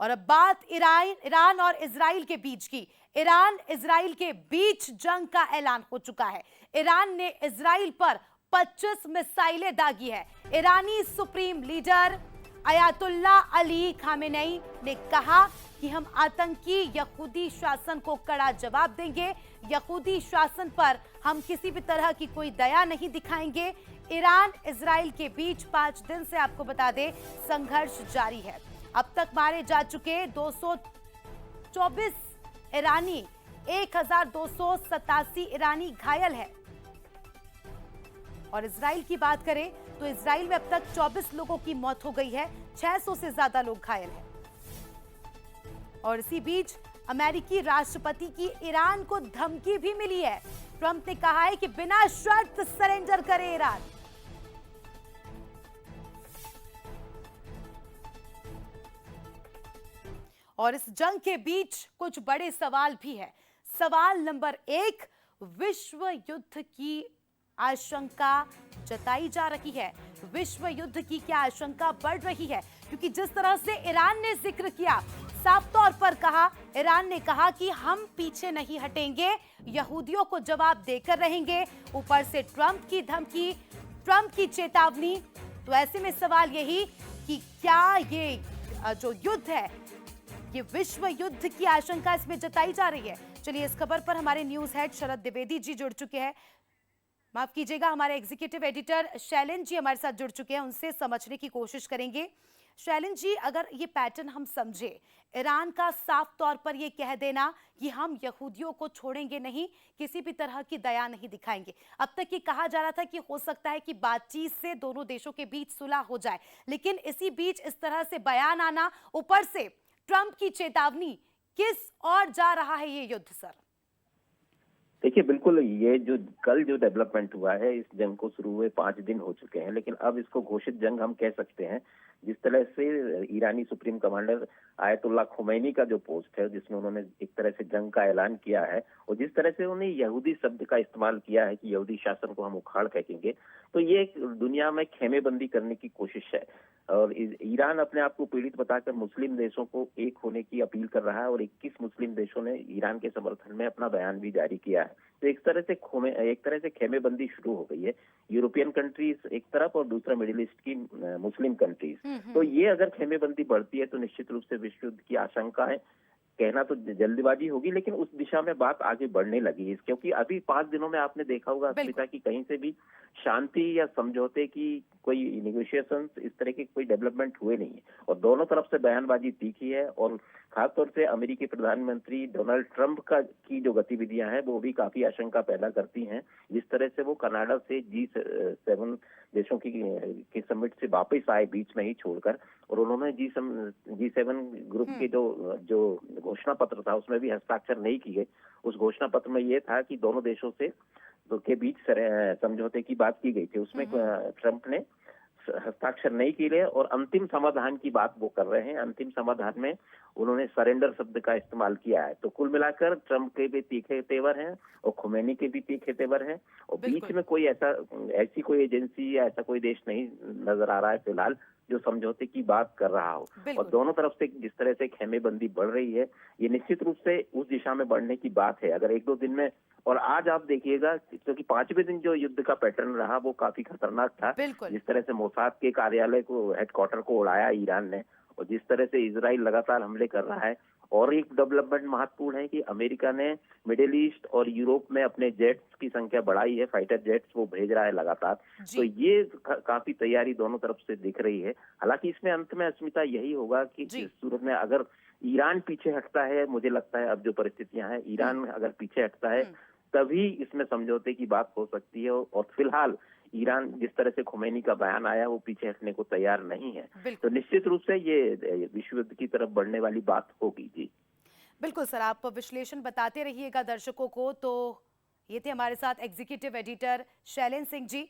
और अब बात ईरान और इजराइल के बीच की। ईरान इजराइल के बीच जंग का ऐलान हो चुका है। ईरान ने इजराइल पर 25 मिसाइलें दागी है। ईरानी supreme leader Ayatollah Ali Khamenei ने कहा कि हम आतंकी यहूदी शासन को कड़ा जवाब देंगे। यहूदी शासन पर हम किसी भी तरह की कोई दया नहीं दिखाएंगे। ईरान इजराइल के बीच 5 दिन से आपको बता दें संघर्ष जारी है। अब तक मारे जा चुके 224 ईरानी, 1287 ईरानी घायल है। और इजराइल की बात करें तो इजराइल में अब तक 24 लोगों की मौत हो गई है, 600 से ज्यादा लोग घायल हैं। और इसी बीच अमेरिकी राष्ट्रपति की ईरान को धमकी भी मिली है। ट्रंप ने कहा है कि बिना शर्त सरेंडर करे ईरान। और इस जंग के बीच कुछ बड़े सवाल भी है। सवाल नंबर 1, विश्व युद्ध की आशंका जताई जा रही है। विश्व युद्ध की क्या आशंका बढ़ रही है? क्योंकि जिस तरह से ईरान ने जिक्र किया, साफ तौर पर कहा, ईरान ने कहा कि हम पीछे नहीं हटेंगे, यहूदियों को जवाब देकर रहेंगे। ऊपर से ट्रंप की धमकी, ट्रंप की चेतावनी। तो ऐसे में सवाल यही कि क्या ये जो युद्ध है, ये विश्व युद्ध की आशंका इसमें जताई जा रही है? चलिए, इस खबर पर हमारे न्यूज हेड शरद द्विवेदी जी जुड़ चुके हैं। माफ कीजिएगा, हमारे एग्जीक्यूटिव एडिटर शैलेन जी हमारे साथ जुड़ चुके हैं, उनसे समझने की कोशिश करेंगे। शैलेन जी, अगर ये पैटर्न हम समझे, ईरान का साफ तौर पर ये कह देना कि हम यहूदियों को छोड़ेंगे नहीं, किसी भी तरह की दया नहीं दिखाएंगे। अब तक ये कहा जा रहा था कि हो सकता है कि बातचीत से दोनों देशों के बीच सुलह हो जाए, लेकिन इसी बीच इस तरह से बयान आना, ऊपर से ट्रंप की चेतावनी, किस और जा रहा है ये युद्ध सर? देखिए, बिल्कुल ये जो कल जो डेवलपमेंट हुआ है, इस जंग को शुरू हुए 5 दिन हो चुके हैं, लेकिन अब इसको घोषित जंग हम कह सकते हैं। जिस तरह से ईरानी सुप्रीम कमांडर आयतुल्ला खुमैनी का जो पोस्ट है, जिसमें उन्होंने एक तरह से जंग का ऐलान किया है, और जिस तरह से उन्होंने यहूदी शब्द का इस्तेमाल किया है कि यहूदी शासन को हम उखाड़ फेंकेंगे, तो ये एक दुनिया में खेमेबंदी करने की कोशिश है। और ईरान अपने आप को पीड़ित बताकर मुस्लिम देशों को एक होने की अपील कर रहा है, और 21 मुस्लिम देशों ने ईरान के समर्थन में अपना बयान भी जारी किया है। तो एक तरह से खेमेबंदी शुरू हो गई है। यूरोपियन कंट्रीज एक तरफ और दूसरा मिडिल ईस्ट की मुस्लिम कंट्रीज। तो ये अगर खेमेबंदी बढ़ती है तो निश्चित रूप से विश्व युद्ध की आशंका है। कहना तो जल्दबाजी होगी, लेकिन उस दिशा में बात आगे बढ़ने लगी है, क्योंकि अभी 5 दिनों में आपने देखा होगा अस्मिता की कहीं से भी शांति या समझौते की कोई निगोशिएशंस, इस तरह के कोई डेवलपमेंट हुए नहीं है, और दोनों तरफ से बयानबाजी तीखी है। और खासतौर से अमेरिकी प्रधानमंत्री डोनाल्ड ट्रंप की जो गतिविधियां हैं वो भी काफी आशंका पैदा करती हैं। जिस तरह से वो कनाडा से G7 देशों की समिट से वापस आए बीच में ही छोड़कर, और उन्होंने G7 ग्रुप के जो घोषणा पत्र था उसमें भी हस्ताक्षर नहीं किए। उस घोषणा पत्र में ये था कि दोनों देशों के बीच समझौते की बात की गई थी, उसमें ट्रंप ने हस्ताक्षर नहीं किए और अंतिम समाधान की बात वो कर रहे हैं। अंतिम समाधान में उन्होंने सरेंडर शब्द का इस्तेमाल किया है। तो कुल मिलाकर ट्रंप के भी तीखे तेवर हैं और खुमैनी के भी तीखे तेवर हैं, और बीच में कोई ऐसी कोई एजेंसी या ऐसा कोई देश नहीं नजर आ रहा है फिलहाल जो समझौते की बात कर रहा हो। और दोनों तरफ से जिस तरह से खेमेबंदी बढ़ रही है, ये निश्चित रूप से उस दिशा में बढ़ने की बात है। अगर 1-2 दिन में, और आज आप देखिएगा क्योंकि 5वें दिन जो युद्ध का पैटर्न रहा वो काफी खतरनाक था। जिस तरह से मोसाद के कार्यालय को, हेडक्वार्टर को उड़ाया ईरान ने, और जिस तरह से इजराइल लगातार हमले कर रहा है। और एक डेवलपमेंट महत्वपूर्ण है कि अमेरिका ने मिडिल ईस्ट और यूरोप में अपने जेट्स की संख्या बढ़ाई है, फाइटर जेट्स वो भेज रहा है लगातार। तो ये काफी तैयारी दोनों तरफ से दिख रही है। हालांकि इसमें अंत में अस्मिता यही होगा कि इस सूरत में अगर ईरान पीछे हटता है, मुझे लगता है अब जो परिस्थितियां हैं, ईरान अगर पीछे हटता है तभी इसमें समझौते की बात हो सकती है। और फिलहाल ईरान जिस तरह से खुमैनी का बयान आया वो पीछे हटने को तैयार नहीं है। तो निश्चित रूप से ये विश्व युद्ध की तरफ बढ़ने वाली बात होगी। जी बिल्कुल सर, आप विश्लेषण बताते रहिएगा दर्शकों को। तो ये थे हमारे साथ एग्जीक्यूटिव एडिटर शैलेन सिंह जी।